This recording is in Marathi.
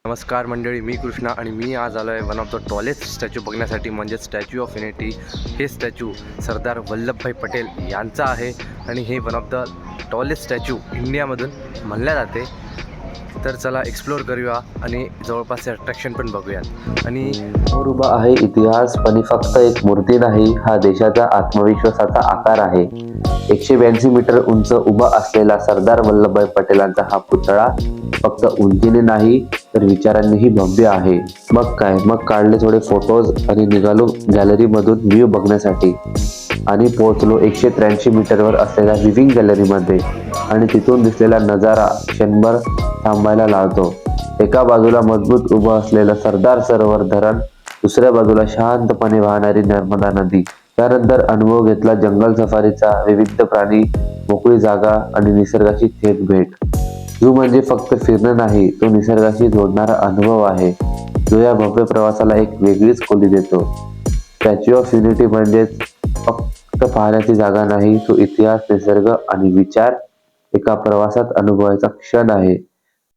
नमस्कार मंडळी, मी कृष्णा आणि मी आज आलो आहे one of the tallest statue बघण्यासाठी, म्हणजे स्टॅच्यू ऑफ युनिटी. हे स्टॅच्यू सरदार वल्लभभाई पटेल यांचा आहे आणि हे one of the tallest statue इंडियामधून म्हणल्या जाते. तर चला एक्सप्लोअर करूया आणि जवळपासचे अट्रॅक्शन पण बघूयात. आणि समोर उभा आहे इतिहास, पण ही फक्त एक मूर्ती नाही, हा देशाचा आत्मविश्वासाचा आकार आहे. 182 मीटर उंच उभा असलेला सरदार वल्लभभाई पटेलांचा हा पुतळा फक्त उंचीने नाही तर विचारांनीही भव्य आहे. मग काढले थोडे फोटोज आणि निघालो गॅलरी मधून व्ह्यू बघण्यासाठी आणि पोहोचलो 183 मीटरवर असलेल्या लिव्हिंग गॅलरीमध्ये आणि तिथून दिसलेला नजारा क्षणभर थांबायला लावतो. एका बाजूला मजबूत उभं असलेलं सरदार सरोवर धरण, दुसऱ्या बाजूला शांतपणे वाहणारी नर्मदा नदी. त्यानंतर अनुभव घेतला जंगल सफारीचा, विविध प्राणी, मोकळी जागा आणि निसर्गाची थेट भेट. झू म्हणजे फक्त फिरणं नाही, तो निसर्गाशी जोडणारा अनुभव आहे, जो या भव्य प्रवासाला एक वेगळीच खोली देतो. स्टॅच्यू ऑफ युनिटी म्हणजेच फक्त पाहण्याची जागा नाही, तो इतिहास, निसर्ग आणि विचार एका प्रवासात अनुभवायचा क्षण आहे.